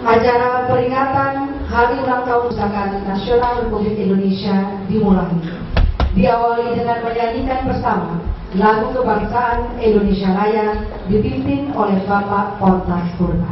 Acara peringatan Hari Ulang Tahun Perpustakaan Nasional Republik Indonesia dimulai. Diawali dengan menyanyikan bersama lagu kebangsaan Indonesia Raya dipimpin oleh Bapak Pontas Purba.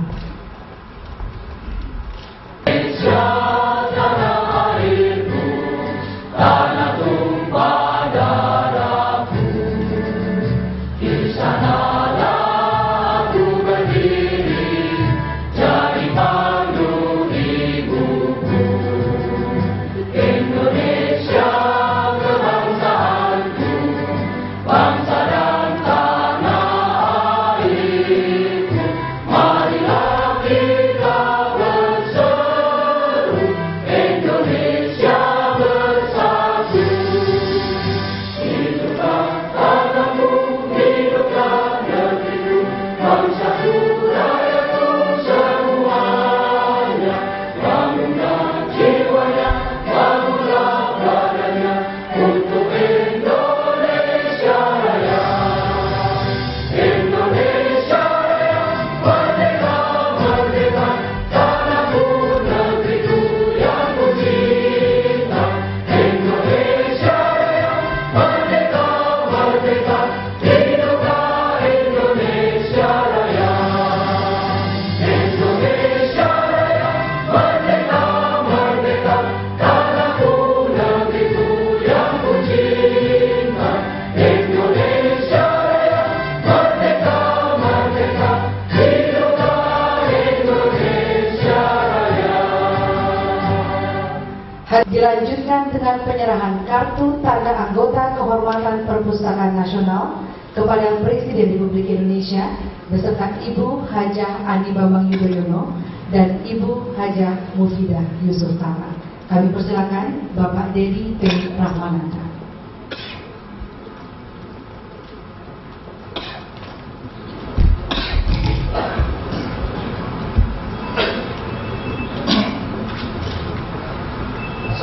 Dilanjutkan dengan penyerahan kartu tanda anggota kehormatan Perpustakaan Nasional kepada Presiden Republik Indonesia beserta Ibu Hajah Ani Bambang Yudhoyono dan Ibu Hajah Mufidah Yusuf Tama. Kami persilakan Bapak Dedi P. Rahmananda.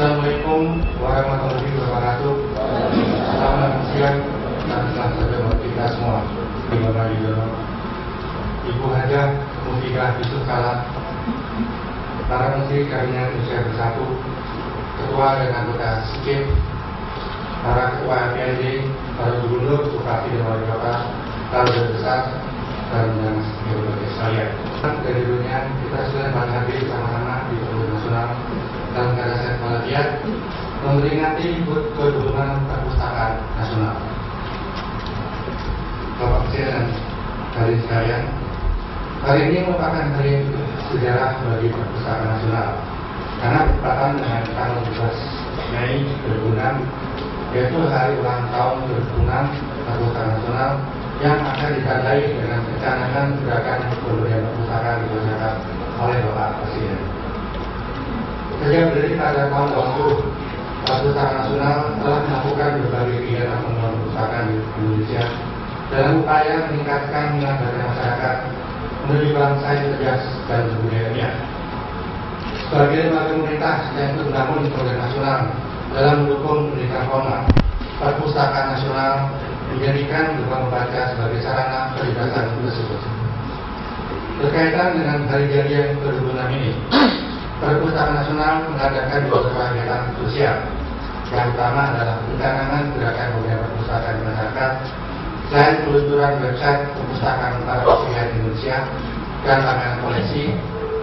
Assalamualaikum warahmatullahi wabarakatuh. Selamat siang dan selamat sejahtera buat kita semua. Bapak Yudhoyono, Ibu Hajah Mufidah Yusuf Tama, para menteri kabinet Indonesia Bersatu, ketua dan anggota SIKIP, para ketua MPRD, para gubernur, bupati dan wali kota, para besar dan berbagai sekalian. Dari dunia kita sudah hadir sama-sama di Perpustakaan Nasional dalam keadaan walafiat memperingati HUT ke-26 Perpustakaan Nasional. Bapak Presiden dan hadirin sekalian, hari ini merupakan hari sejarah bagi Perpustakaan Nasional karena bertepatan dengan tanggal 12 Mei 2006, yaitu hari ulang tahun ke-26 Perpustakaan Nasional yang akan ditandai dengan pencanangan gerakan pemberian perpustakaan di masyarakat oleh Bapak Presiden. Sejak berdiri pada tahun 80, Perpustakaan Nasional telah melakukan berbagai kegiatan pengembangan perpustakaan di Indonesia dalam upaya meningkatkan minat dari masyarakat menuju bangsa yang cerdas dan berbudayanya. Sebagai lembaga pemerintah yang ikut membangun program nasional dalam mendukung pendidikan formal, Perpustakaan Nasional menjadikan gerbang membaca sebagai sarana kebebasan tersebut. Berkaitan dengan hari jadi yang ke-26 ini, Perpustakaan Nasional mengadakan dua kegiatan sosial. Yang pertama adalah pencanangan gerakan budaya perpustakaan di masyarakat. Selain peluncuran website perpustakaan para pilihan Indonesia dan pameran koleksi,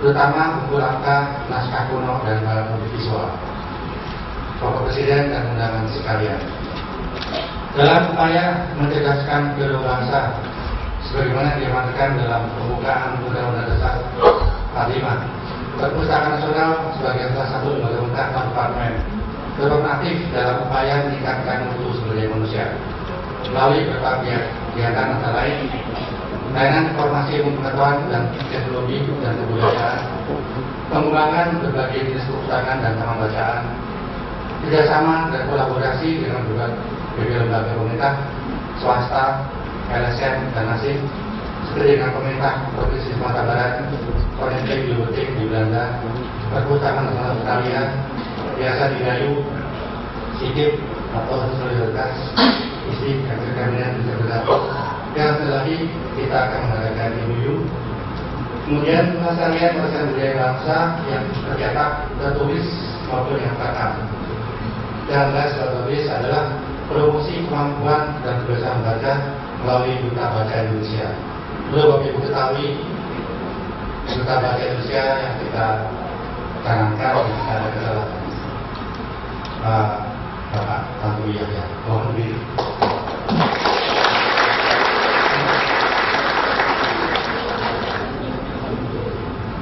terutama buku langka, naskah kuno, dan alat visual. Bapak Presiden dan undangan sekalian, dalam upaya mencerdaskan kedua bangsa, sebagaimana diamanatkan dalam pembukaan Undang-Undang Dasar 45, Perpustakaan Nasional sebagai salah satu lembaga pemerintah non parlemen berperan aktif dalam upaya meningkatkan mutu sumber daya manusia melalui berbagai kegiatan antara lain layanan informasi pengetahuan dan teknologi dan kebudayaan, pengembangan berbagai jenis perpustakaan dan taman bacaan, kerjasama dan kolaborasi dengan berbagai lembaga pemerintah, swasta, LSM, dan ASIN, seperti dengan pemerintah Provinsi Sumatera Barat, Koninklijke Bibliotheek di Belanda, Perpustakaan Nasional Australia, Yayasan Digayu, SIDIP atau Solidaritas, ISTI, Kabinet Indonesia. Dan setelah lagi kita akan mengadakan MOU. Kemudian pelestarian budaya bangsa yang tercetak, tertulis maupun yang terkam. Dan last but not least adalah promosi kemampuan dan kebiasaan baca melalui Duta Baca Indonesia. Perlu Bapak Ibu ketahui, Duta Baca Indonesia yang kita canangkan ada kesalahan Bapak Tantowi Yahya. Mohon diri.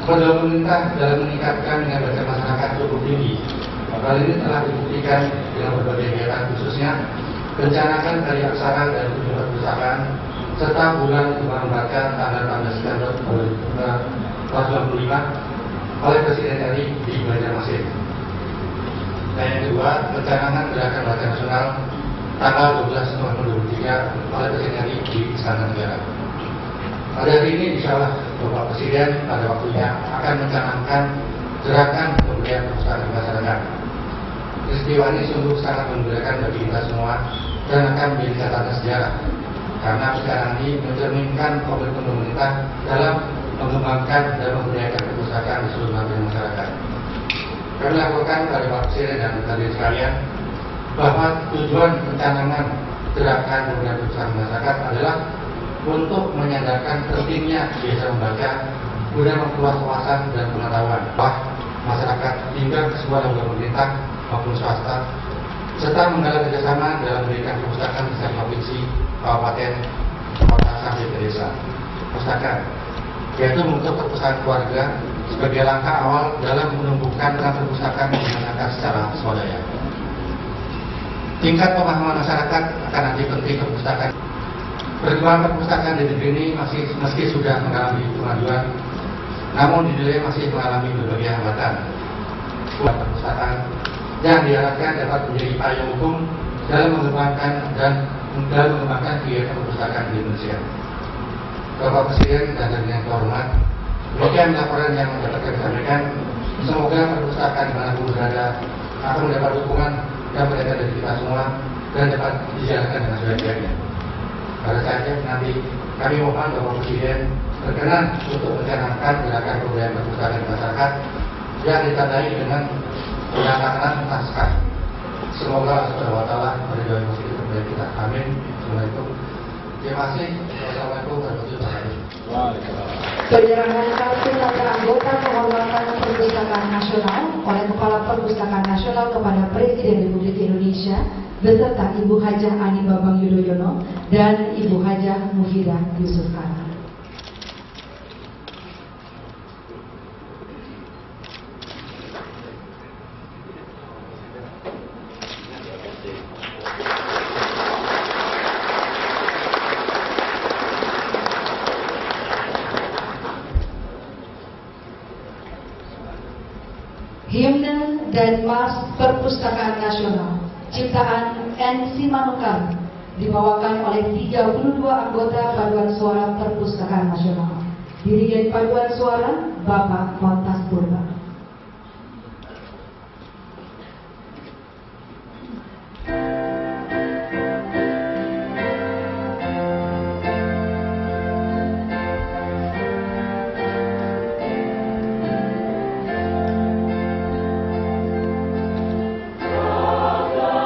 Pemerintah pemerintah dalam meningkatkan minat baca masyarakat cukup tinggi. Hal ini telah dibuktikan dengan berbagai kegiatan, khususnya rencanakan dari aksara dan tujuan perpustakaan serta bulan kembang baca tanggal 16 September 2025 oleh Presiden RI di Banjarmasin. Dan yang kedua, rencanakan gerakan baca nasional tanggal 12 November 2023 oleh Presiden RI di Istana Negara. Pada hari ini, insya Allah Bapak Presiden pada waktunya akan mencanangkan gerakan pemberdayaan perpustakaan masyarakat. Peristiwa ini sungguh sangat memberikan bagi kita semua dan akan menjadi catatan sejarah karena sekarang ini mencerminkan komitmen pemerintah dalam mengembangkan dan memberdayakan perpustakaan di seluruh lapisan masyarakat. Kami lakukan pada Bapak Presiden dan hadirin sekalian bahwa tujuan pencanangan gerakan pemberdayaan perpustakaan masyarakat adalah untuk menyadarkan pentingnya biasa membaca guna memperluas wawasan dan pengetahuan masyarakat hingga ke semua lembaga pemerintah maupun swasta, serta menggalak kerjasama dalam memberikan perpustakaan di provinsi, kabupaten, kota sampai ke desa. Perpustakaan, yaitu membentuk perpustakaan keluarga sebagai langkah awal dalam menumbuhkan perpustakaan di masyarakat secara swadaya. Tingkat pemahaman masyarakat akan anti penting perpustakaan. Perkembangan perpustakaan di negeri ini meski sudah mengalami kemajuan, namun dinilai masih mengalami berbagai hambatan. Buat perpustakaan yang diharapkan dapat menjadi payung hukum dalam mengembangkan kegiatan perpustakaan di Indonesia. Bapak Presiden dan yang terhormat, demikian laporan yang dapat kami sampaikan. Semoga perpustakaan dimanapun berada akan mendapat dukungan dan perhatian dari kita semua dan dapat dijalankan dengan sebaik-baiknya. Pada saatnya nanti kami mohon Bapak Presiden berkenan untuk mencanangkan gerakan pemberdayaan perpustakaan di masyarakat yang ditandai dengan penandatangan naskah. Semoga Allah Subhanahu wa Ta'ala meridhoi kepada kita. Amin. Assalamualaikum. Terima kasih. Wassalamualaikum warahmatullahi wabarakatuh. Penyerahan kartu tanda anggota kehormatan Perpustakaan Nasional oleh Kepala Perpustakaan Nasional kepada Presiden Republik Indonesia beserta Ibu Hajah Ani Bambang Yudhoyono dan Ibu Hajah Mufidah Yusuf Kala. Himne dan Mars Perpustakaan Nasional ciptaan N. Simanukam dibawakan oleh 32 anggota paduan suara Perpustakaan Nasional. Dirigen paduan suara Bapak Montas Purba. Allah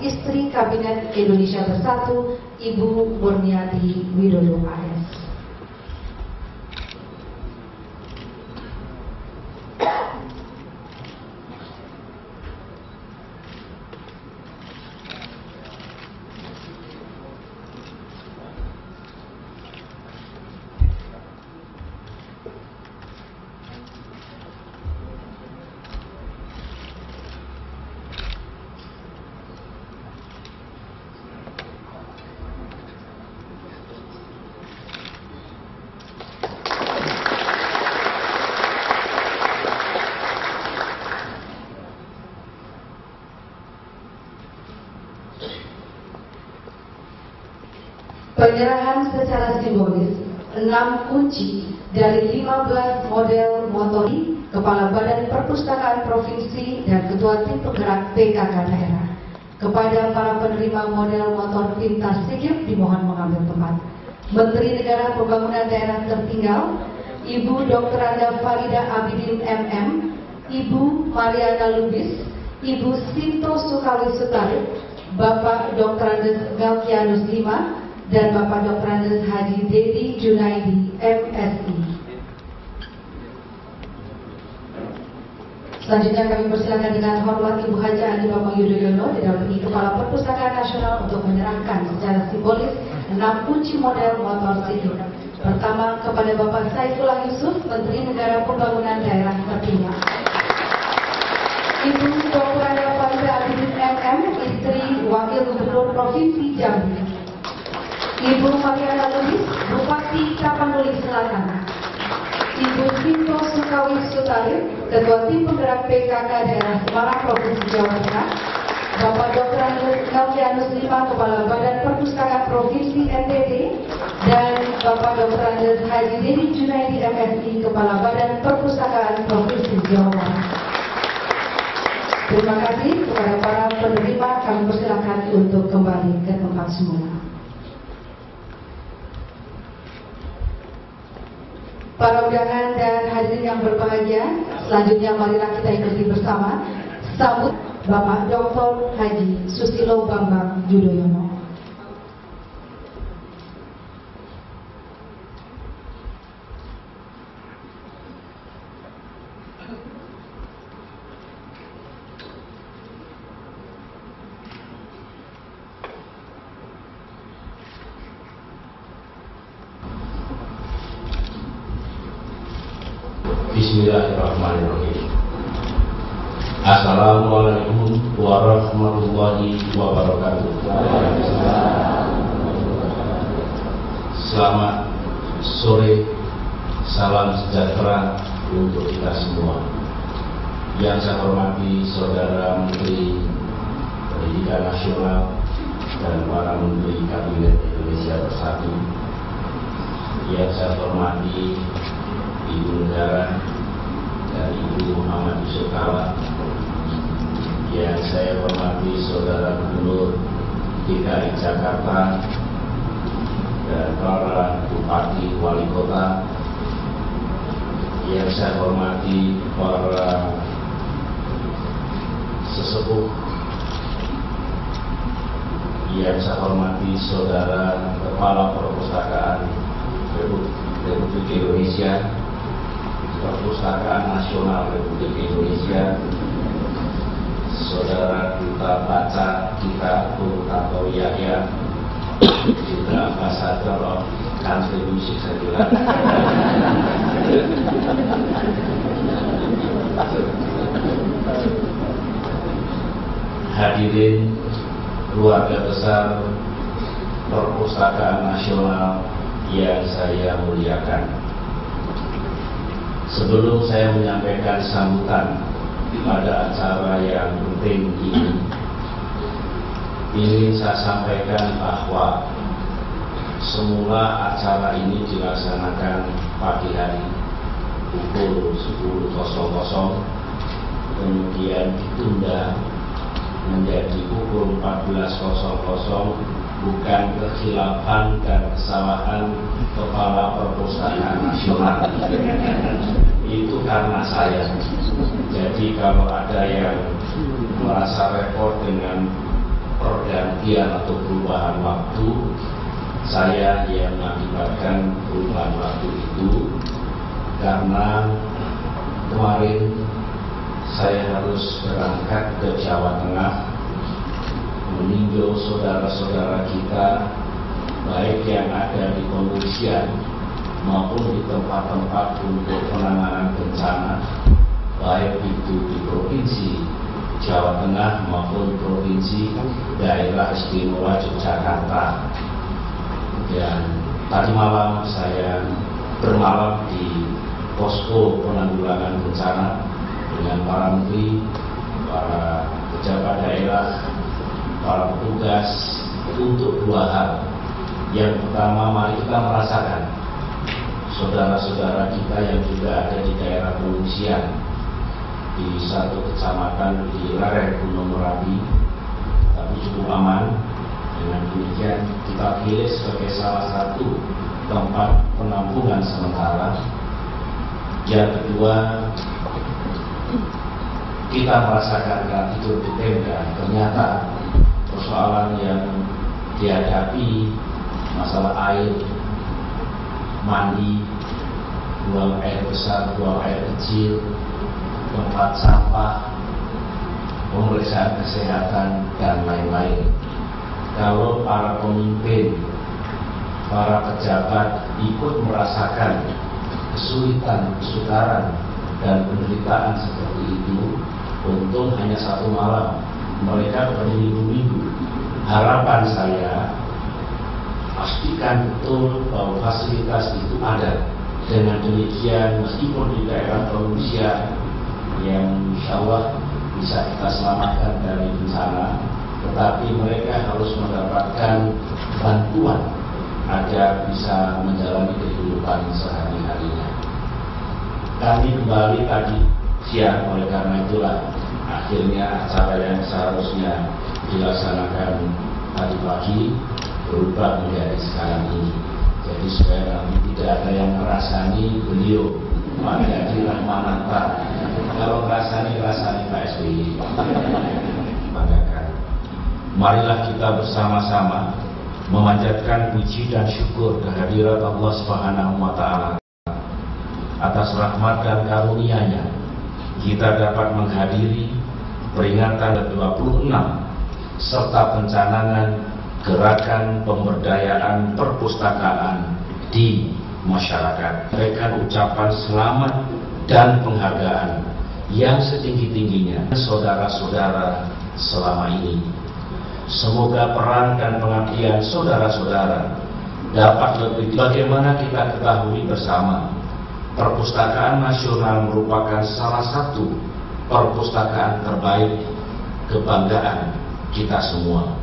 Istri Kabinet Indonesia Bersatu, Ibu Murniati Widodo AS. Penyerahan secara simbolis 6 kunci dari 15 model motor Kepala Badan Perpustakaan Provinsi dan Ketua Tim Penggerak PKK Daerah kepada para penerima model motor pintas sigap dimohon mengambil tempat. Menteri Negara Pembangunan Daerah Tertinggal Ibu Dr. Anda Farida Abidin MM, Ibu Mariana Lubis, Ibu Sinto Sukawi Sutari, Bapak Dr. Andes Galkianus Lima, dan Bapak Dr. Andes Haji Dedi Junaidi MSI. Selanjutnya kami persilakan dengan hormat Ibu Haja Ani Bambang Yudhoyono didampingi Kepala Perpustakaan Nasional untuk menyerahkan secara simbolis 6 kunci model motor sipil. Pertama kepada Bapak Saifullah Yusuf, Menteri Negara Pembangunan Daerah Tertinggal. Ibu Dr. Anda Farida Abidin MM, Istri Wakil Gubernur Provinsi Jambi. Ibu Mariana Lubis, Bupati Tapanuli Selatan. Ibu Sinto Sukawi Sutari, Ketua Tim Penggerak PKK Daerah Semarang Provinsi Jawa Tengah. Bapak Dr. Andes Galkianus Lima, Kepala Badan Perpustakaan Provinsi NTT, dan Bapak Dr. Andes Haji Dedi Junaidi MSI, Kepala Badan Perpustakaan Provinsi Jawa Tengah. Terima kasih kepada para penerima, kami persilakan untuk kembali ke tempat semula. Para undangan dan hadirin yang berbahagia, selanjutnya marilah kita ikuti bersama sambut Bapak Dr. Haji Susilo Bambang Yudhoyono. Bismillahirrahmanirrahim. Assalamualaikum warahmatullahi wabarakatuh. Selamat sore, salam sejahtera untuk kita semua. Yang saya hormati Saudara Menteri Pendidikan Nasional dan para Menteri Kabinet Indonesia Bersatu. Yang saya hormati Ibu Negara dan Ibu Muhammad Yusuf Kala, yang saya hormati Saudara Gubernur DKI Jakarta dan para Bupati Wali Kota, yang saya hormati para sesepuh, yang saya hormati Saudara Kepala Perpustakaan Republik Indonesia, Perpustakaan Nasional Republik Indonesia, Saudara Duta Baca kita Bung Yahya, juga Ambassador of Country Music saya bilang. Hadirin keluarga besar Perpustakaan Nasional yang saya muliakan. Sebelum saya menyampaikan sambutan pada acara yang penting ini, ingin saya sampaikan bahwa semula acara ini dilaksanakan pagi hari pukul 10.00, kemudian ditunda menjadi pukul 14.00, bukan kekhilafan dan kesalahan Kepala Perpustakaan Nasional. Itu karena saya. Jadi kalau ada yang merasa repot dengan pergantian atau perubahan waktu, saya yang mengakibatkan perubahan waktu itu karena kemarin saya harus berangkat ke Jawa Tengah meninjau saudara-saudara kita baik yang ada di pengungsian maupun di tempat-tempat untuk penanganan bencana, baik itu di Provinsi Jawa Tengah maupun Provinsi Daerah Istimewa Yogyakarta. Dan tadi malam saya bermalam di posko penanggulangan bencana dengan para menteri, para pejabat daerah, para petugas untuk dua hal. Yang pertama, mari kita merasakan saudara-saudara kita yang juga ada di daerah pengungsian di satu kecamatan di lereng Gunung Merapi, tapi cukup aman. Dengan demikian kita pilih sebagai salah satu tempat penampungan sementara. Yang kedua, kita merasakan saat tidur di tenda, ternyata persoalan yang dihadapi masalah air, mandi, buang air besar, buang air kecil, tempat sampah, pemeriksaan kesehatan, dan lain-lain. Kalau para pemimpin, para pejabat ikut merasakan kesulitan, kesukaran, dan penderitaan seperti itu, untung hanya satu malam, mereka berminggu-minggu. Harapan saya, pastikan betul bahwa fasilitas itu ada. Dengan demikian, meskipun di daerah pengungsian yang insya Allah bisa kita selamatkan dari bencana, tetapi mereka harus mendapatkan bantuan agar bisa menjalani kehidupan sehari-harinya. Kami kembali tadi siang, oleh karena itulah akhirnya acara yang seharusnya dilaksanakan tadi pagi berubah menjadi sekarang ini. Jadi supaya nanti tidak ada yang merasani beliau menjadi Rahmananta. Kalau rasani Pak SBY. Banggakan. Marilah kita bersama-sama memanjatkan puji dan syukur kehadirat Allah Subhanahu wa Ta'ala atas rahmat dan karunia-Nya. Kita dapat menghadiri peringatan ke-26 serta pencanangan gerakan pemberdayaan perpustakaan di masyarakat. Berikan ucapan selamat dan penghargaan yang setinggi-tingginya saudara-saudara selama ini. Semoga peran dan pengabdian saudara-saudara dapat lebih. Bagaimana kita ketahui bersama, Perpustakaan Nasional merupakan salah satu perpustakaan terbaik kebanggaan kita semua.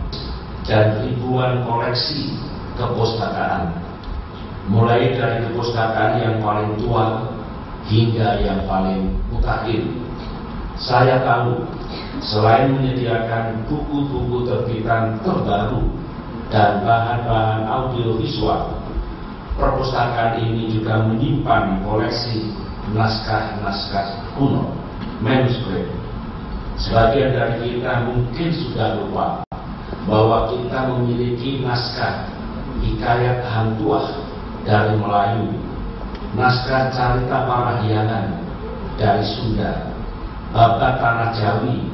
Dan ribuan koleksi kepustakaan, mulai dari kepustakaan yang paling tua hingga yang paling mutakhir. Saya tahu, selain menyediakan buku-buku terbitan terbaru dan bahan-bahan audiovisual, perpustakaan ini juga menyimpan koleksi naskah-naskah kuno, manuskrip. Sebagian dari kita mungkin sudah lupa bahwa kita memiliki naskah hikayat Hang Tuah dari Melayu, naskah Carita Parahyangan dari Sunda, Babat Tanah Jawi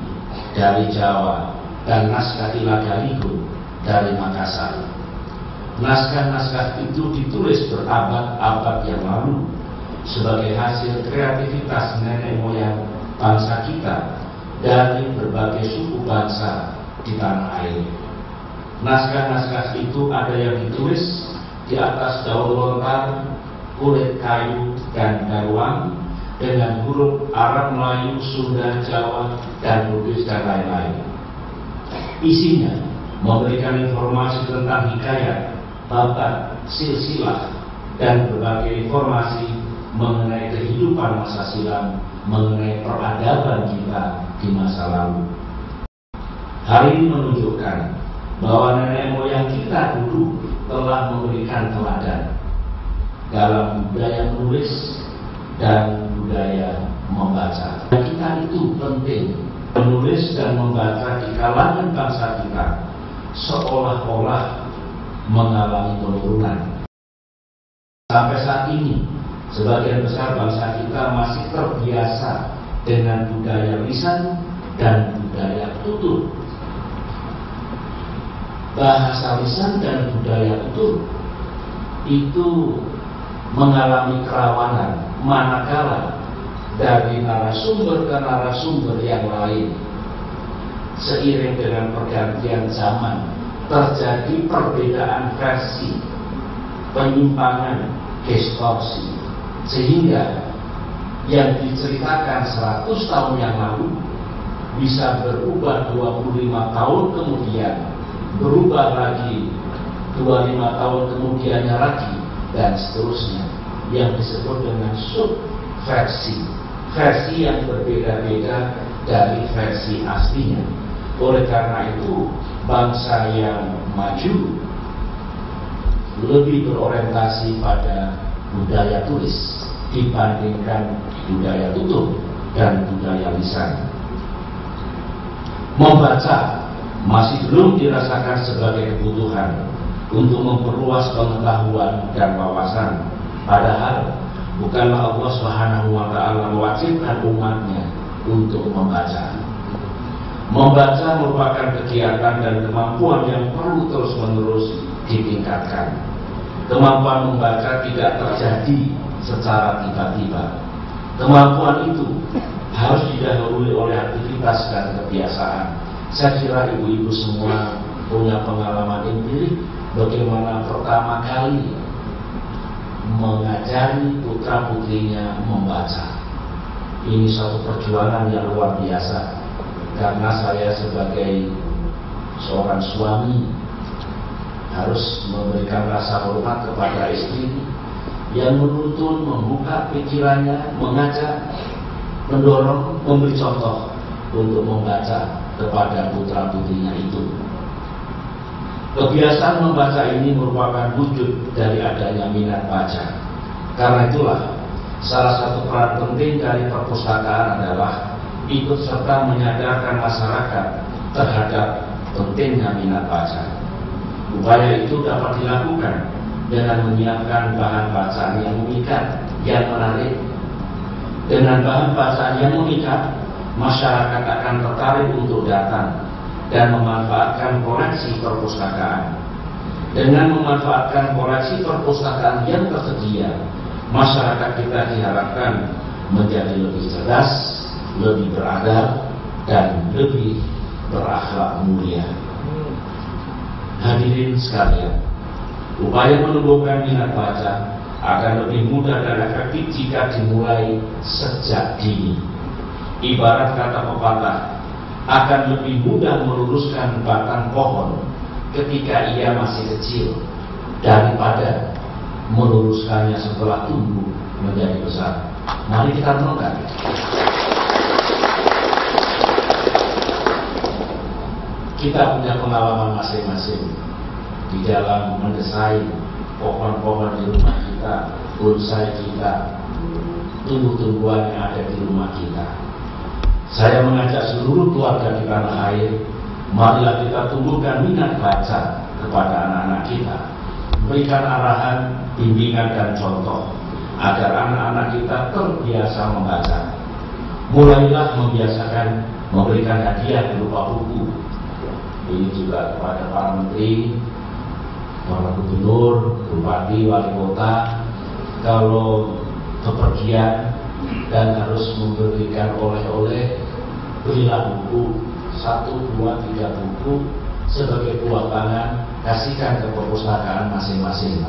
dari Jawa, dan naskah Ilagaligo dari Makassar. Naskah-naskah itu ditulis berabad-abad yang lalu sebagai hasil kreativitas nenek moyang bangsa kita dari berbagai suku bangsa di tanah air. Naskah-naskah itu ada yang ditulis di atas daun lontar, kulit kayu, dan bawang dengan huruf Arab, Melayu, Sunda, Jawa, dan Bugis, dan lain-lain. Isinya memberikan informasi tentang hikayat, babat, silsilah, dan berbagai informasi mengenai kehidupan masa silam, mengenai peradaban kita di masa lalu. Hari ini menunjukkan bahwa nenek moyang kita dulu telah memberikan teladan dalam budaya menulis dan budaya membaca. Kita itu penting menulis dan membaca di kalangan bangsa kita seolah-olah mengalami penurunan. Sampai saat ini, sebagian besar bangsa kita masih terbiasa dengan budaya lisan dan budaya tutur. Bahasa lisan dan budaya tutur itu mengalami kerawanan manakala dari narasumber ke narasumber yang lain, seiring dengan pergantian zaman, terjadi perbedaan versi, penyimpangan, distorsi, sehingga yang diceritakan 100 tahun yang lalu bisa berubah 25 tahun kemudian, berubah lagi 25 tahun kemudiannya lagi, dan seterusnya, yang disebut dengan subversi, versi yang berbeda-beda dari versi aslinya. Oleh karena itu, bangsa yang maju lebih berorientasi pada budaya tulis dibandingkan budaya tutur dan budaya lisan. Membaca masih belum dirasakan sebagai kebutuhan untuk memperluas pengetahuan dan wawasan. Padahal bukanlah Allah Subhanahu wa Ta'ala mewajibkan umatnya untuk membaca. Membaca merupakan kegiatan dan kemampuan yang perlu terus-menerus ditingkatkan. Kemampuan membaca tidak terjadi secara tiba-tiba. Kemampuan itu harus didahului oleh aktivitas dan kebiasaan. Saya kira ibu-ibu semua punya pengalaman empirik bagaimana pertama kali mengajari putra-putrinya membaca. Ini suatu perjuangan yang luar biasa, karena saya sebagai seorang suami harus memberikan rasa hormat kepada istri yang menuntun, membuka pikirannya, mengajak, mendorong, memberi contoh untuk membaca kepada putra-putrinya itu. Kebiasaan membaca ini merupakan wujud dari adanya minat baca. Karena itulah, salah satu peran penting dari perpustakaan adalah ikut serta menyadarkan masyarakat terhadap pentingnya minat baca. Upaya itu dapat dilakukan dengan menyiapkan bahan bacaan yang memikat, yang menarik. Dengan bahan bacaan yang memikat, masyarakat akan tertarik untuk datang dan memanfaatkan koleksi perpustakaan. Dengan memanfaatkan koleksi perpustakaan yang tersedia, masyarakat kita diharapkan menjadi lebih cerdas, lebih beradab, dan lebih berakhlak mulia. Hadirin sekalian, upaya menumbuhkan minat baca akan lebih mudah dan efektif jika dimulai sejak dini. Ibarat kata pepatah, akan lebih mudah meluruskan batang pohon ketika ia masih kecil daripada meluruskannya setelah tumbuh menjadi besar. Mari kita renungkan. Kita punya pengalaman masing-masing di dalam mendesai pohon-pohon di rumah kita, bonsai kita, tumbuh-tumbuhan yang ada di rumah kita. Saya mengajak seluruh keluarga di tanah air, marilah kita tumbuhkan minat baca kepada anak-anak kita. Berikan arahan, bimbingan, dan contoh agar anak-anak kita terbiasa membaca. Mulailah membiasakan memberikan hadiah berupa buku. Ini juga kepada para menteri, para gubernur, bupati, wali kota, kalau bepergian dan harus memberikan oleh-oleh, berilah buku 1, 2, 3 buku sebagai buah tangan, kasihkan ke perpustakaan masing-masing.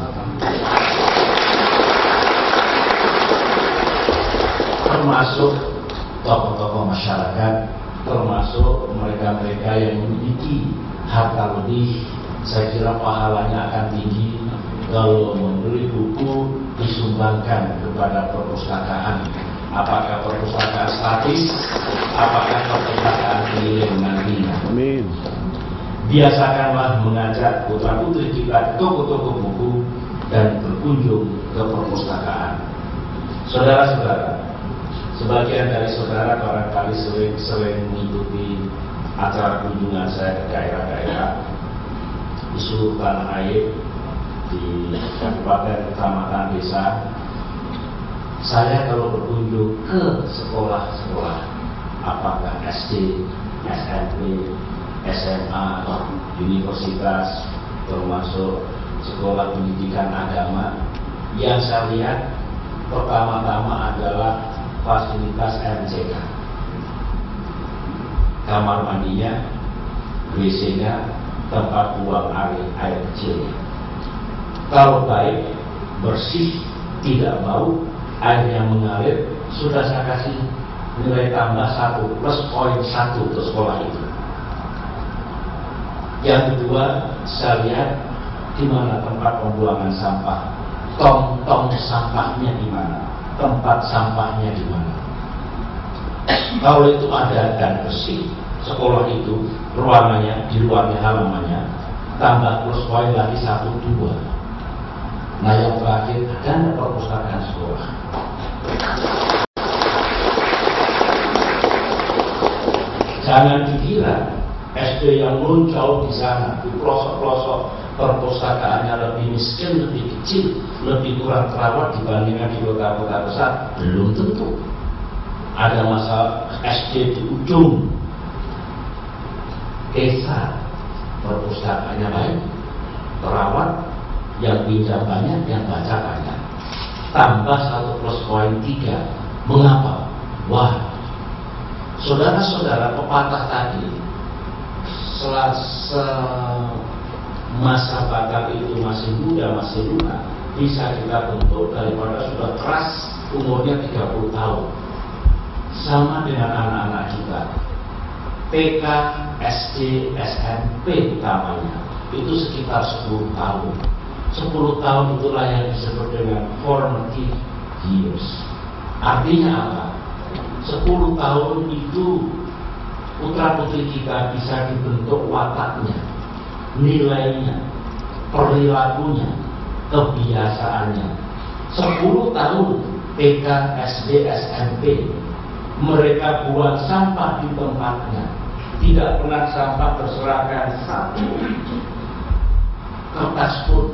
Termasuk tokoh-tokoh masyarakat, termasuk mereka-mereka yang memiliki harta lebih. Saya kira pahalanya akan tinggi kalau membeli buku disumbangkan kepada perpustakaan. Apakah perpustakaan statis, apakah perpustakaan keliling nantinya. Amin. Biasakanlah mengajak putra-putri kita ke toko-toko buku dan berkunjung ke perpustakaan. Saudara-saudara, sebagian dari saudara barangkali sering mengikuti acara kunjungan saya ke daerah-daerah. seluruh tanah air, di kabupaten, kecamatan, desa. Saya kalau berkunjung ke sekolah-sekolah, apakah SD, SMP, SMA, universitas, termasuk sekolah pendidikan agama, yang saya lihat pertama-tama adalah fasilitas MCK, kamar mandinya, WC-nya, tempat buang air kecilnya. Kalau baik, bersih, tidak bau, airnya mengalir, sudah saya kasih nilai tambah 1 plus poin 1 untuk sekolah itu. Yang kedua, saya lihat di mana tempat pembuangan sampah, tong-tong sampahnya di mana, tempat sampahnya di mana. Kalau itu ada dan bersih, sekolah itu ruangannya, di luarnya halamannya, tambah plus poin lagi 1-2. Nah, yang terakhir, ada perpustakaan sekolah. Jangan dikira SD yang muncul di sana, di pelosok-pelosok perpustakaannya lebih miskin, lebih kecil, lebih kurang terawat dibandingkan di kota-kota besar. Belum tentu. Ada masalah SD di ujung desa, perpustakaannya baik, terawat, yang pinjam banyak, yang baca banyak. Tambah 1 plus poin 3. Mengapa? Wah, saudara-saudara, pepatah tadi, masa bakal itu masih muda, masih lunak, bisa kita bentuk daripada sudah keras umurnya 30 tahun. Sama dengan anak-anak kita, TK, SD, SMP utamanya, itu sekitar 10 tahun. 10 tahun itulah yang disebut dengan formative years. Artinya apa? 10 tahun itu putra-putri kita bisa dibentuk wataknya, nilainya, perilakunya, kebiasaannya. 10 tahun TK, SD, SMP, mereka buang sampah di tempatnya, tidak pernah sampah berserakan 1 kertas pun,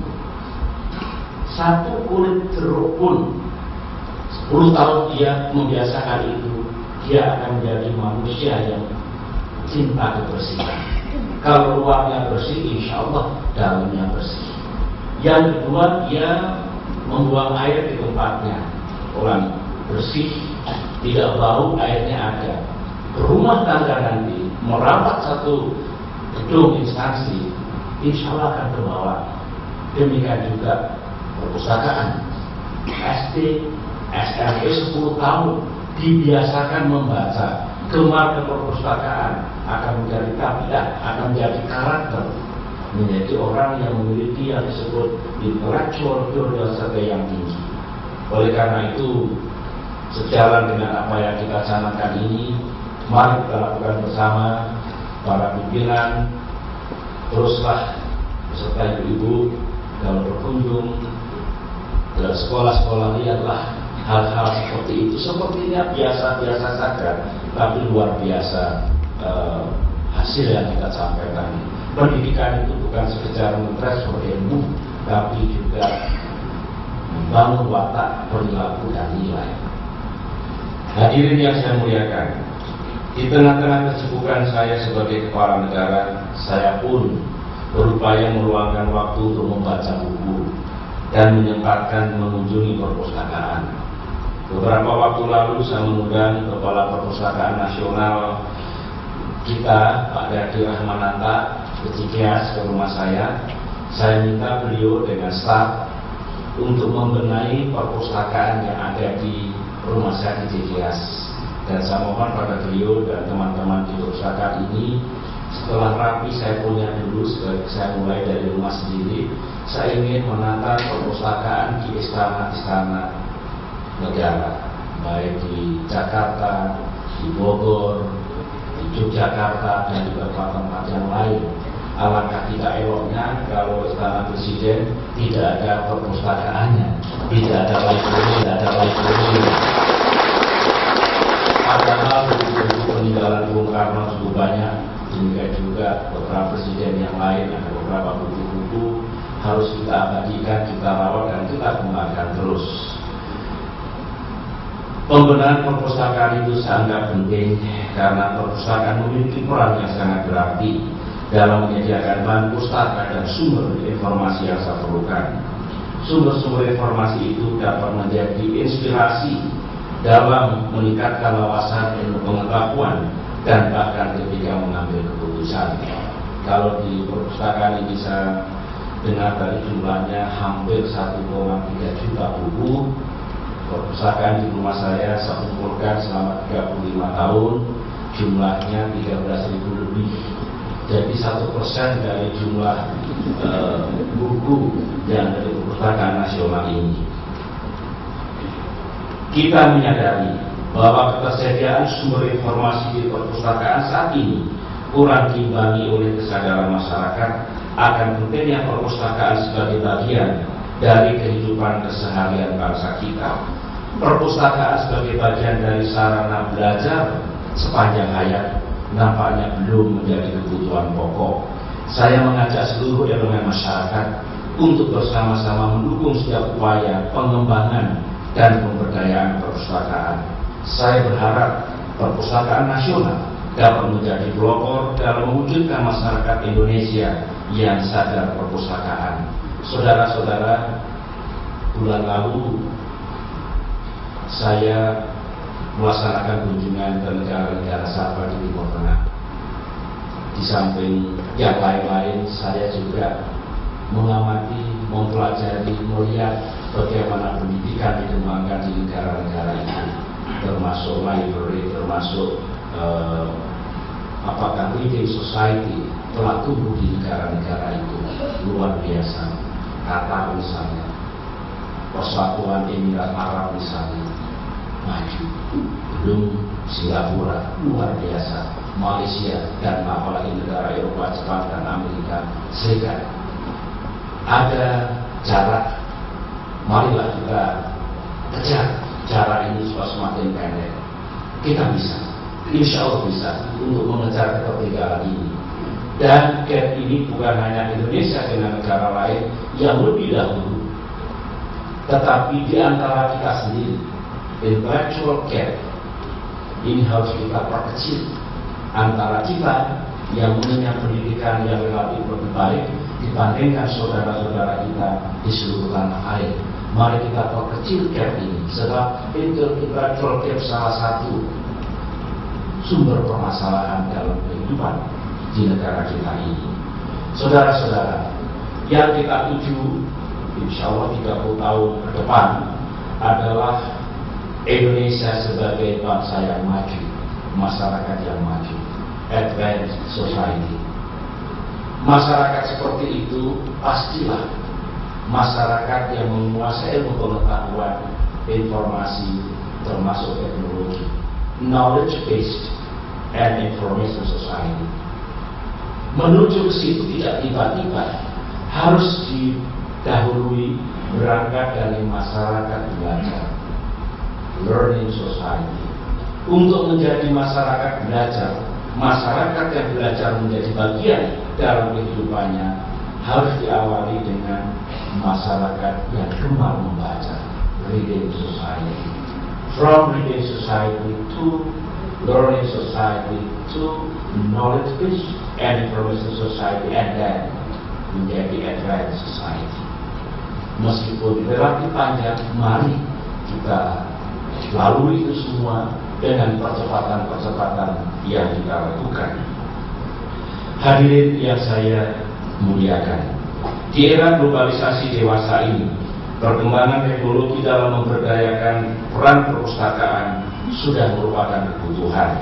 1 kulit jeruk pun. 10 tahun dia membiasakan itu, dia akan menjadi manusia yang cinta kebersihan. Kalau luarnya bersih, insya Allah dalamnya bersih. Yang kedua, dia membuang air di tempatnya, orang bersih, tidak bau, airnya ada. Berumah tangga nanti merawat satu gedung instansi, insya Allah akan terbawa. Demikian juga perpustakaan, SD, SMP 10 tahun dibiasakan membaca, gemar ke perpustakaan, akan menjadi tabiat, akan menjadi karakter, menjadi orang yang memiliki yang disebut intellectual curiosity yang tinggi. Oleh karena itu, sejalan dengan apa yang kita canangkan ini, mari kita lakukan bersama para pimpinan. Teruslah beserta ibu-ibu kalau berkunjung ke sekolah-sekolah, lihatlah hal-hal seperti itu. Sepertinya biasa-biasa saja, tapi luar biasa hasil yang kita sampaikan. Pendidikan itu bukan sekedar mentransfer ilmu, tapi juga membangun watak, perilaku, dan nilai. Hadirin yang saya muliakan, di tengah-tengah kesibukan saya sebagai kepala negara, saya pun berupaya meluangkan waktu untuk membaca buku dan menyempatkan mengunjungi perpustakaan. Beberapa waktu lalu saya mengundang Kepala Perpustakaan Nasional kita, Pak Dadi Rahmananta, ke Cikeas, ke rumah saya. Saya minta beliau dengan staf untuk membenahi perpustakaan yang ada di rumah saya di Cikeas. Dan saya mohon pada beliau dan teman-teman di perpustakaan ini, setelah rapi saya punya dulu, saya mulai dari rumah sendiri, saya ingin menata perpustakaan di istana-istana negara, baik di Jakarta, di Bogor, di Yogyakarta, dan juga tempat-tempat yang lain. Alangkah tidak eloknya kalau istana presiden tidak ada perpustakaannya, tidak ada library. Padahal buku-buku peninggalan Bung Karno cukup banyak, demikian juga beberapa presiden yang lain, ada beberapa buku-buku harus kita abadikan, kita rawat, dan kita kembangkan terus. Pembenahan perpustakaan itu sangat penting karena perpustakaan memiliki peran yang sangat berarti dalam menyediakan bahan pustaka dan sumber informasi yang saya perlukan. Sumber-sumber informasi itu dapat menjadi inspirasi dalam meningkatkan wawasan ilmu pengetahuan dan bahkan ketika mengambil keputusan. Kalau di perpustakaan ini saya dengar dari jumlahnya hampir 1,3 juta buku. Perpustakaan di rumah saya kumpulkan selama 35 tahun, jumlahnya 13.000 lebih. Jadi 1% dari jumlah buku yang dari perpustakaan nasional ini. Kita menyadari bahwa ketersediaan sumber informasi di perpustakaan saat ini kurang diimbangi oleh kesadaran masyarakat akan pentingnya perpustakaan sebagai bagian dari kehidupan keseharian bangsa kita. Perpustakaan sebagai bagian dari sarana belajar sepanjang hayat nampaknya belum menjadi kebutuhan pokok. Saya mengajak seluruh elemen masyarakat untuk bersama-sama mendukung setiap upaya pengembangan dan pemberdayaan perpustakaan. Saya berharap perpustakaan nasional dapat menjadi pelopor dalam mewujudkan masyarakat Indonesia yang sadar perpustakaan. Saudara-saudara, bulan lalu saya melaksanakan kunjungan ke negara-negara sahabat di Timur Tengah. Di samping yang lain-lain, saya juga mengamati, mempelajari, melihat bagaimana pendidikan dikembangkan di negara-negara itu, termasuk library, termasuk apakah reading society telah tumbuh di negara-negara itu. Luar biasa. Qatar misalnya, Persatuan Emirat Arab misalnya, maju. Belum Singapura, luar biasa. Malaysia, dan apalagi negara Eropa, Jepang, dan Amerika Serikat. Ada jarak, marilah kita kejar jarak ini supaya semakin pendek. Kita bisa, insya Allah bisa untuk mengejar ketertinggalan ini. Dan gap ini bukan hanya Indonesia dengan negara lain yang lebih dahulu, tetapi di antara kita sendiri. Intellectual gap ini harus kita perkecil antara kita yang punya pendidikan yang relatif lebih baik dibandingkan saudara-saudara kita di seluruh tanah air. Mari kita perkecil gap ini, sebab intellectual gap salah satu sumber permasalahan dalam kehidupan di negara kita ini. Saudara-saudara, yang kita tuju insya Allah 30 tahun ke depan adalah Indonesia sebagai bangsa yang maju, masyarakat yang maju, advanced society. Masyarakat seperti itu pastilah masyarakat yang menguasai ilmu pengetahuan, informasi, termasuk teknologi, knowledge based and information society. Menuju ke situ tidak tiba-tiba, harus didahului berangkat dari masyarakat belajar, learning society. Untuk menjadi masyarakat belajar, masyarakat yang belajar menjadi bagian dalam kehidupannya harus diawali dengan masyarakat yang gemar membaca, reading society. From reading society to learning society to knowledge based and information society, and then menjadi advanced society. Meskipun relatif panjang, mari kita lalui itu semua dengan percepatan-percepatan yang kita lakukan. Hadirin yang saya muliakan, di era globalisasi dewasa ini, perkembangan teknologi dalam memberdayakan peran perpustakaan sudah merupakan kebutuhan.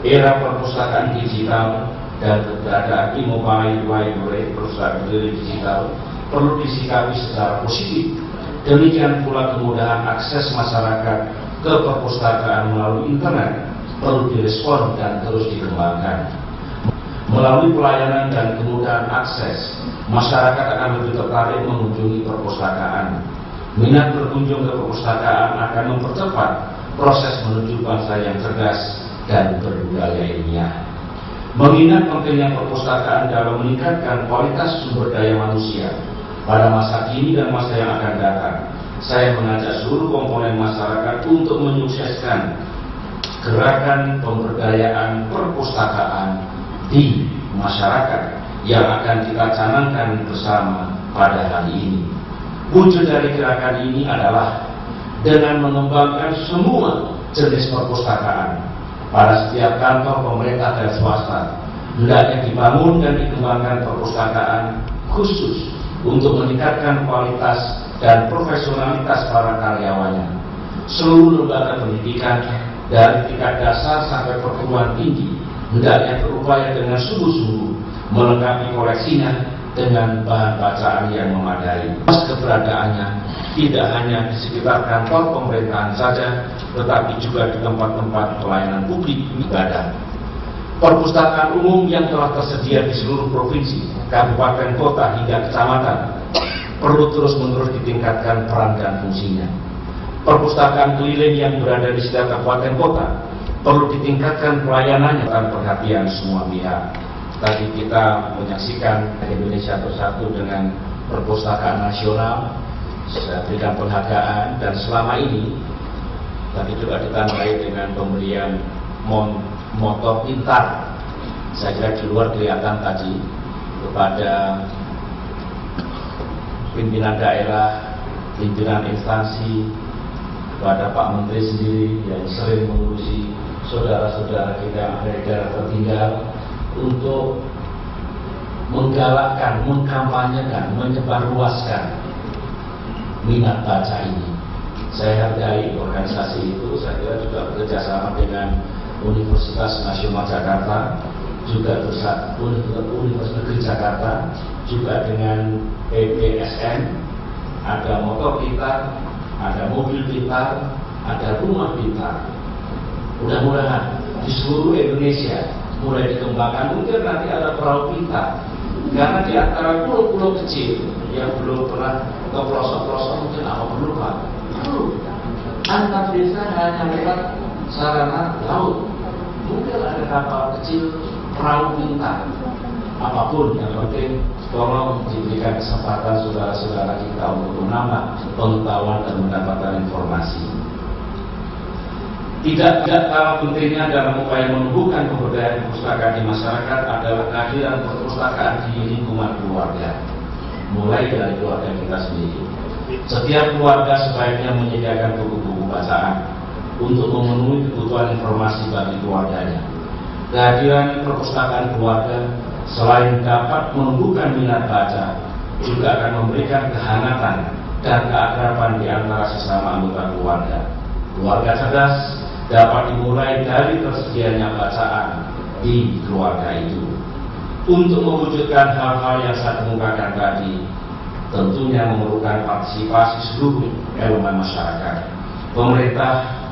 Era perpustakaan digital dan keberadaan e-mobile library, perpustakaan digital, perlu disikapi secara positif. Demikian pula kemudahan akses masyarakat ke perpustakaan melalui internet perlu direspon dan terus dikembangkan. Melalui pelayanan dan kemudahan akses, masyarakat akan lebih tertarik mengunjungi perpustakaan. Minat berkunjung ke perpustakaan akan mempercepat proses menuju bangsa yang cerdas dan berbudaya ilmiah. Mengingat pentingnya perpustakaan dalam meningkatkan kualitas sumber daya manusia pada masa kini dan masa yang akan datang, saya mengajak seluruh komponen masyarakat untuk menyukseskan gerakan pemberdayaan perpustakaan di masyarakat yang akan kita canangkan bersama pada hari ini. Wujud dari gerakan ini adalah dengan mengembangkan semua jenis perpustakaan pada setiap kantor pemerintah dan swasta. Hendaknya dibangun dan dikembangkan perpustakaan khusus untuk meningkatkan kualitas dan profesionalitas para karyawannya. Seluruh lembaga pendidikan dari tingkat dasar sampai perguruan tinggi hendaknya berupaya dengan sungguh-sungguh melengkapi koleksinya dengan bahan bacaan yang memadai. Keberadaannya tidak hanya di sekitar kantor pemerintahan saja, tetapi juga di tempat-tempat pelayanan publik ibadah. Perpustakaan umum yang telah tersedia di seluruh provinsi, kabupaten, kota hingga kecamatan perlu terus-menerus ditingkatkan peran dan fungsinya. Perpustakaan keliling yang berada di setiap kabupaten kota perlu ditingkatkan pelayanannya dan perhatian semua pihak. Tadi kita menyaksikan Indonesia Bersatu dengan perpustakaan nasional, saya berikan penghargaan, dan selama ini tadi juga ditandai dengan pemberian motor pintar. Saya kira di luar kelihatan tadi kepada pimpinan daerah, pimpinan instansi, kepada Pak Menteri sendiri yang sering mengurusi saudara-saudara kita yang ada di daerah tertinggal untuk menggalakkan, mengkampanyekan, menyebarluaskan minat baca ini. Saya hargai organisasi itu. Saya kira juga bekerjasama dengan Universitas Nasional Jakarta, juga Universitas Negeri Jakarta, juga dengan PPSN. Ada motor pintar, ada mobil pintar, ada rumah pintar. Mudah-mudahan di seluruh Indonesia mulai dikembangkan. Mungkin nanti ada perahu pintar, karena di antara pulau-pulau kecil yang belum pernah ke pelosok-pelosok mungkin apa perlu Pak? Perlu. Antar desa hanya lewat sarana laut. Mungkin ada kapal kecil, perahu pintar. Apapun yang penting, tolong diberikan kesempatan saudara-saudara kita untuk menambah pengetahuan dan mendapatkan informasi. Tidak kalah pentingnya dalam upaya menumbuhkan pemberdayaan perpustakaan di masyarakat adalah kehadiran perpustakaan di lingkungan keluarga, mulai dari keluarga kita sendiri. Setiap keluarga sebaiknya menyediakan buku-buku bacaan untuk memenuhi kebutuhan informasi bagi keluarganya. Kehadiran perpustakaan keluarga selain dapat menumbuhkan minat baca, juga akan memberikan kehangatan dan keakraban di antara sesama anggota keluarga. Keluarga cerdas dapat dimulai dari tersedianya bacaan di keluarga itu. Untuk mewujudkan hal-hal yang saya kemukakan tadi, tentunya memerlukan partisipasi seluruh elemen masyarakat. Pemerintah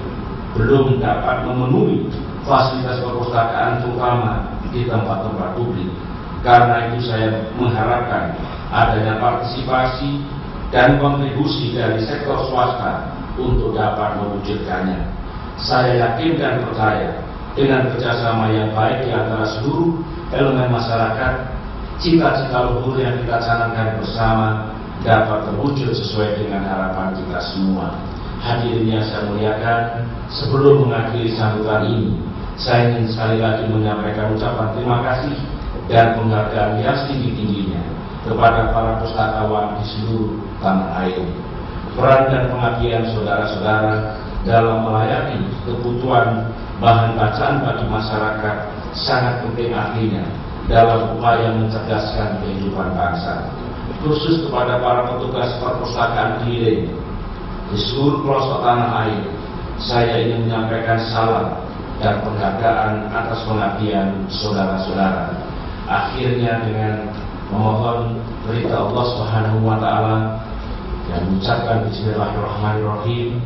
belum dapat memenuhi fasilitas perpustakaan terutama di tempat-tempat publik. Karena itu saya mengharapkan adanya partisipasi dan kontribusi dari sektor swasta untuk dapat mewujudkannya. Saya yakin dan percaya dengan kerjasama yang baik di antara seluruh elemen masyarakat, cita-cita luhur yang kita canangkan bersama dapat terwujud sesuai dengan harapan kita semua. Hadirin yang saya muliakan, sebelum mengakhiri sambutan ini, saya ingin sekali lagi menyampaikan ucapan terima kasih dan penghargaan yang setinggi-tingginya kepada para pustakawan di seluruh tanah air. Peran dan pengabdian saudara-saudara dalam melayani kebutuhan bahan bacaan bagi masyarakat sangat penting artinya dalam upaya mencerdaskan kehidupan bangsa. Khusus kepada para petugas perpustakaan keliling di seluruh pelosok tanah air, saya ingin menyampaikan salam dan penghargaan atas pengabdian saudara-saudara. Akhirnya dengan memohon berita Allah Subhanahu wa taala dan mengucapkan bismillahirrahmanirrahim,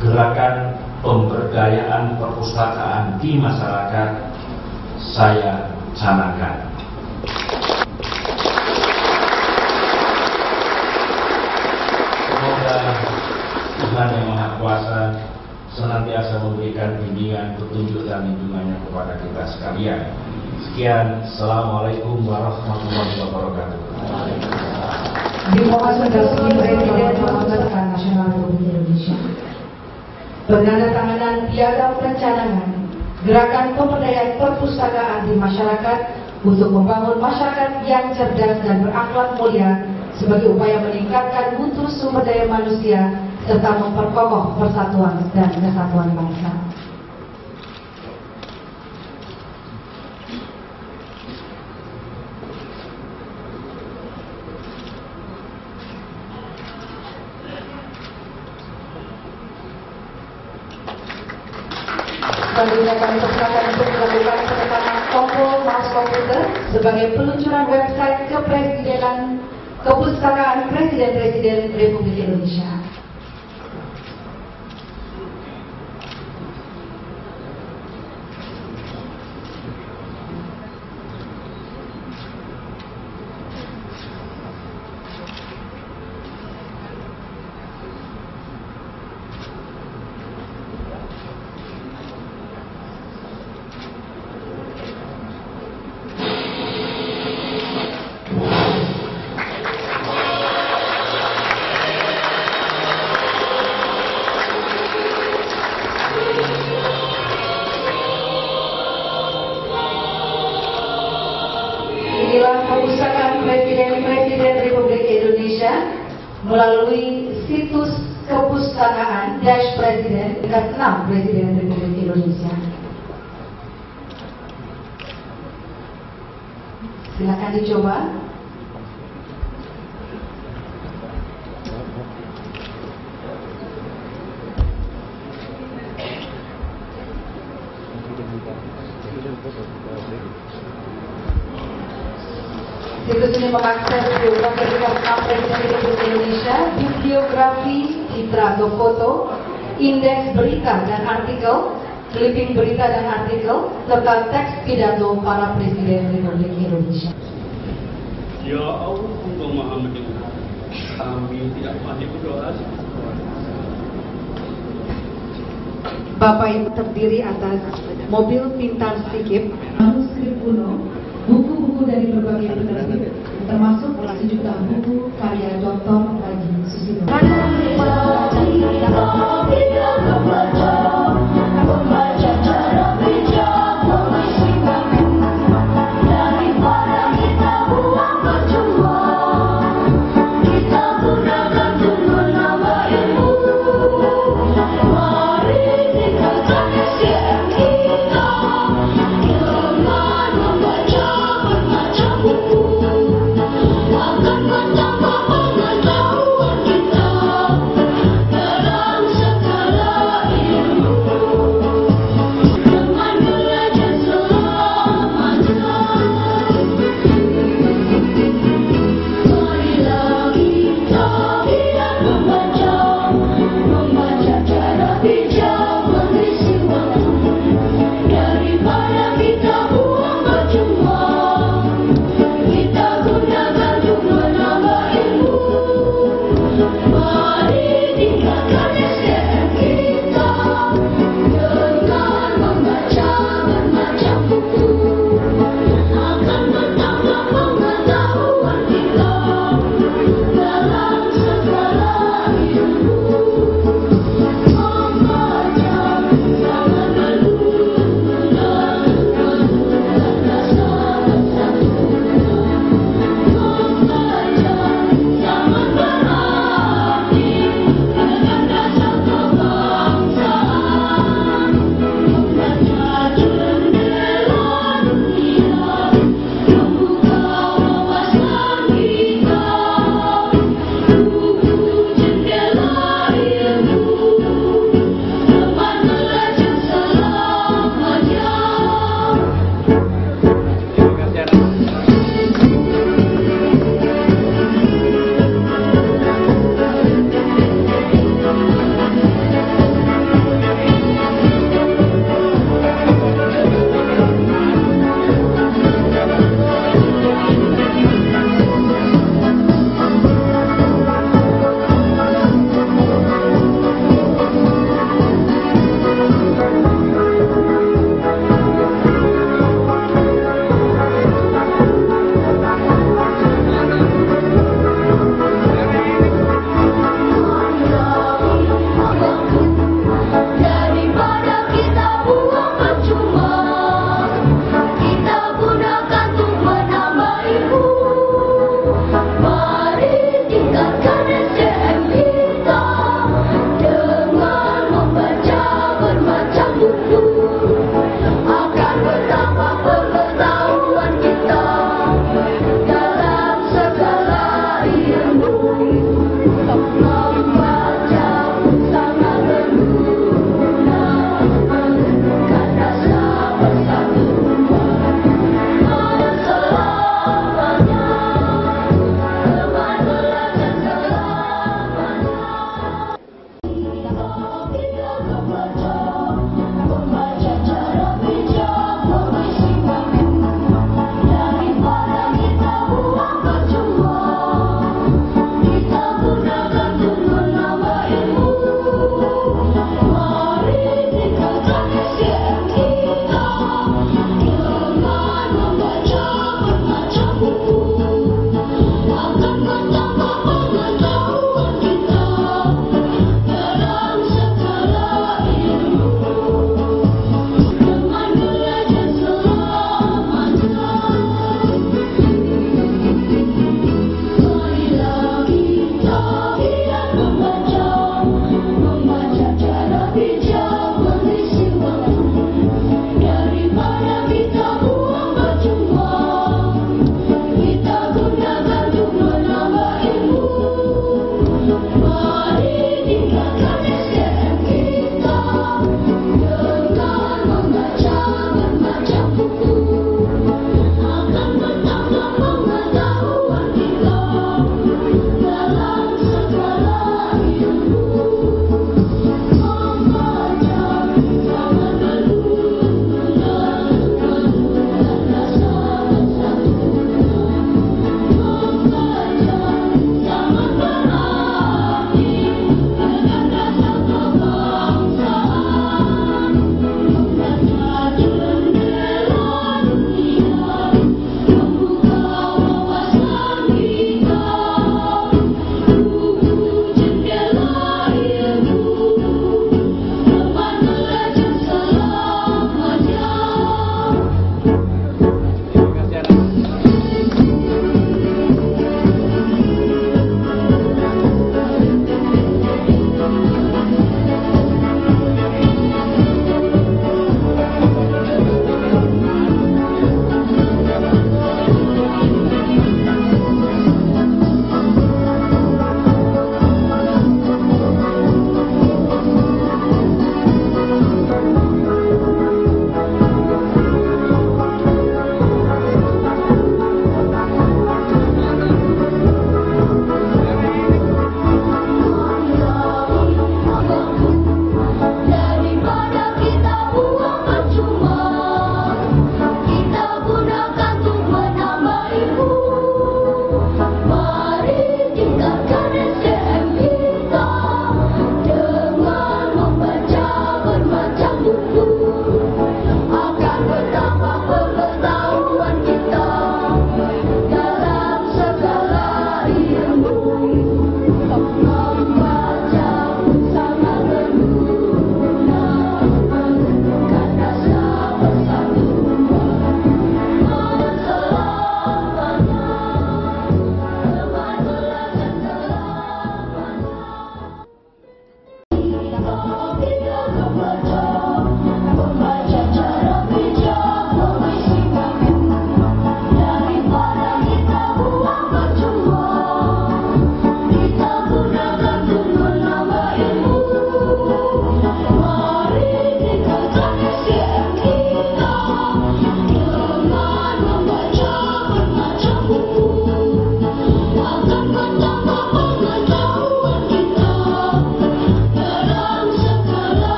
gerakan pemberdayaan perpustakaan di masyarakat saya canangkan. Semoga Tuhan yang Maha Kuasa senantiasa senantiasa memberikan bimbingan, petunjuk dan lindungannya kepada kita sekalian. Sekian, Assalamualaikum warahmatullahi wabarakatuh. Dimohon mendampingi Presiden Perpustakaan Nasional Republik Indonesia. Penandatanganan piagam pencanangan gerakan pemberdayaan perpustakaan di masyarakat untuk membangun masyarakat yang cerdas dan berakhlak mulia sebagai upaya meningkatkan mutu sumber daya manusia serta memperkokoh persatuan dan kesatuan bangsa. Selanjutnya kami persilakan untuk melakukan penekanan tombol mouse komputer sebagai peluncuran website kepresidenan Kepustakaan Presiden Republik Indonesia. Inilah Perpustakaan Presiden Republik Indonesia melalui situs kepustakaan-presiden tingkat 6 Presiden Republik Indonesia. Silakan dicoba. Situs ini mengakses biografi Presiden Republik Indonesia, bibliografi, citra atau foto, indeks berita dan artikel, clipping berita dan artikel, serta teks pidato para Presiden Republik Indonesia. Ya Allah, Engkau Maha mendengar. Kami tidak pandai berdoa. Bapak yang terdiri atas mobil pintar Sikip, manuskrip kuno, buku-buku dari berbagai penerbit, termasuk sejumlah buku karya Dr. Haji Susilo. Akan bertambah pengetahuan.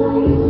Thank you.